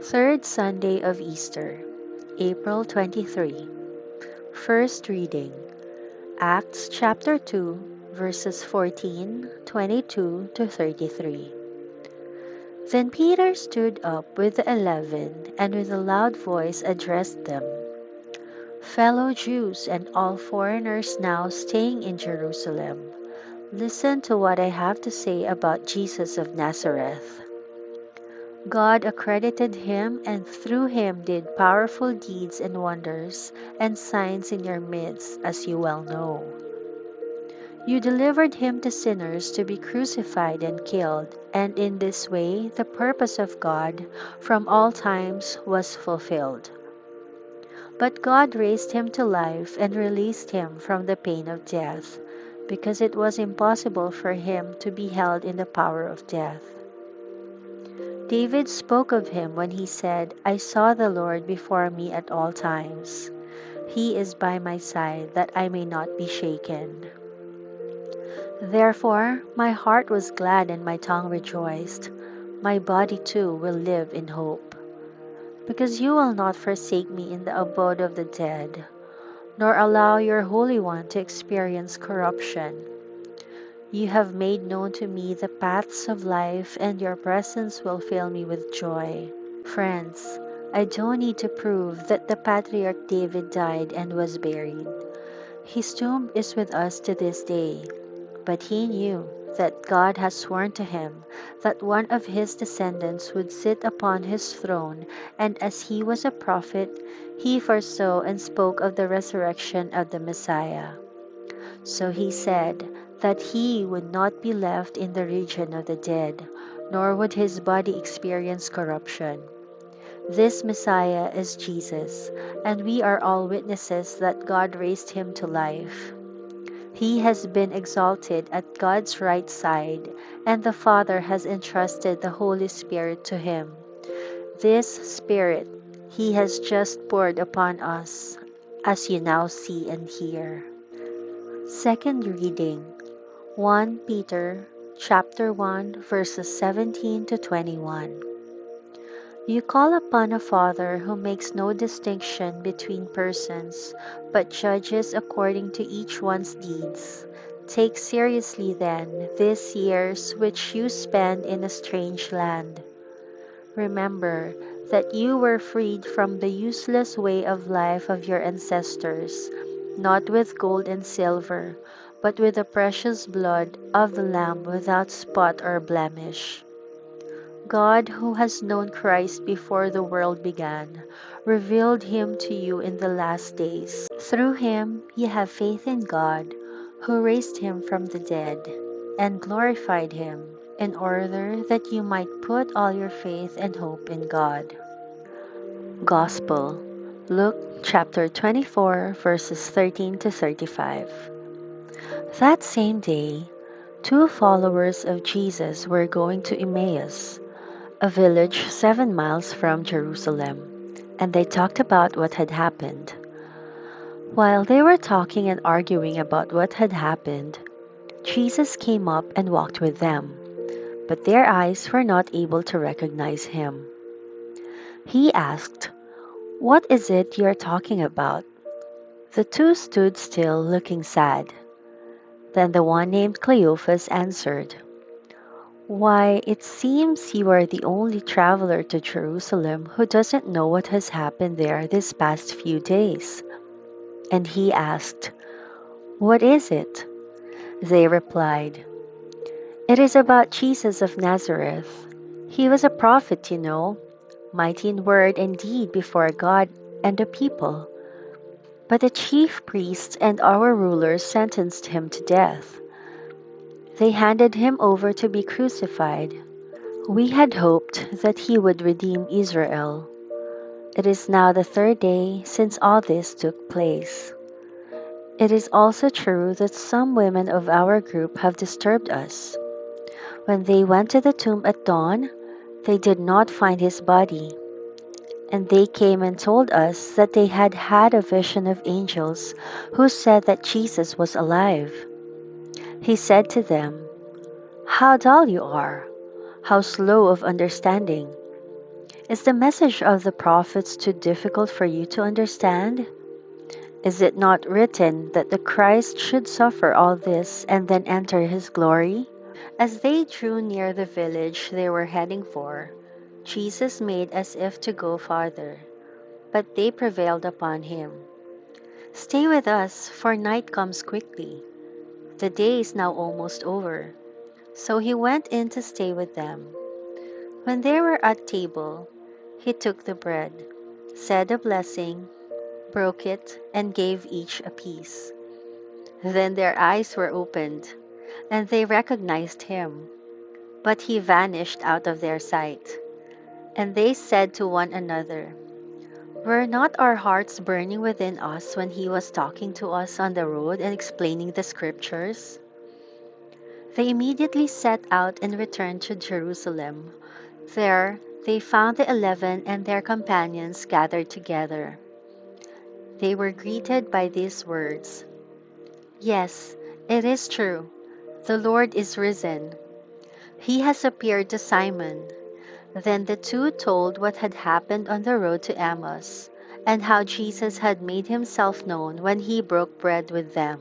Third Sunday of Easter, April 23. First reading, Acts chapter 2, verses 14, 22 to 33. Then Peter stood up with the 11 and with a loud voice addressed them, "Fellow Jews and all foreigners now staying in Jerusalem, listen to what I have to say about Jesus of Nazareth. God accredited him and through him did powerful deeds and wonders and signs in your midst, as you well know. You delivered him to sinners to be crucified and killed, and in this way the purpose of God from all times was fulfilled. But God raised him to life and released him from the pain of death, because it was impossible for him to be held in the power of death. David spoke of him when he said, 'I saw the Lord before me at all times. He is by my side, that I may not be shaken.' Therefore my heart was glad and my tongue rejoiced. My body too will live in hope. Because you will not forsake me in the abode of the dead, nor allow your Holy One to experience corruption. You have made known to me the paths of life, and your presence will fill me with joy. Friends, I don't need to prove that the patriarch David died and was buried. His tomb is with us to this day. But he knew that God has sworn to him that one of his descendants would sit upon his throne, and as he was a prophet, he foresaw and spoke of the resurrection of the Messiah. So he said that he would not be left in the region of the dead, nor would his body experience corruption. This Messiah is Jesus, and we are all witnesses that God raised him to life. He has been exalted at God's right side, and the Father has entrusted the Holy Spirit to him. This Spirit he has just poured upon us, as you now see and hear." Second reading, 1 Peter chapter 1 verses 17 to 21. You call upon a Father who makes no distinction between persons, but judges according to each one's deeds. Take seriously then these years which you spend in a strange land. Remember that you were freed from the useless way of life of your ancestors, not with gold and silver, but with the precious blood of the Lamb without spot or blemish. God, who has known Christ before the world began, revealed him to you in the last days. Through him you have faith in God, who raised him from the dead, and glorified him, in order that you might put all your faith and hope in God. Gospel, Luke chapter 24, verses 13 to 35. That same day, two followers of Jesus were going to Emmaus, a village 7 miles from Jerusalem, and they talked about what had happened. While they were talking and arguing about what had happened, Jesus came up and walked with them, but their eyes were not able to recognize him. He asked, "What is it you are talking about?" The two stood still, looking sad. Then the one named Cleophas answered, "Why, it seems you are the only traveler to Jerusalem who doesn't know what has happened there this past few days." And he asked, "What is it?" They replied, "It is about Jesus of Nazareth. He was a prophet, you know, mighty in word and deed before God and the people. But the chief priests and our rulers sentenced him to death. They handed him over to be crucified. We had hoped that he would redeem Israel. It is now the third day since all this took place. It is also true that some women of our group have disturbed us. When they went to the tomb at dawn, they did not find his body. And they came and told us that they had had a vision of angels who said that Jesus was alive. He said to them, 'How dull you are! How slow of understanding! Is the message of the prophets too difficult for you to understand? Is it not written that the Christ should suffer all this and then enter his glory? As they drew near the village they were heading for, Jesus made as if to go farther, but they prevailed upon him. Stay with us, for night comes quickly. The day is now almost over. So he went in to stay with them. When they were at table, he took the bread, said a blessing, broke it, and gave each a piece. Then their eyes were opened, and they recognized him, but he vanished out of their sight. And they said to one another, "Were not our hearts burning within us when he was talking to us on the road and explaining the scriptures?" They immediately set out and returned to Jerusalem. There they found the 11 and their companions gathered together. They were greeted by these words, "Yes, it is true. The Lord is risen. He has appeared to Simon." Then the two told what had happened on the road to Emmaus, and how Jesus had made himself known when he broke bread with them.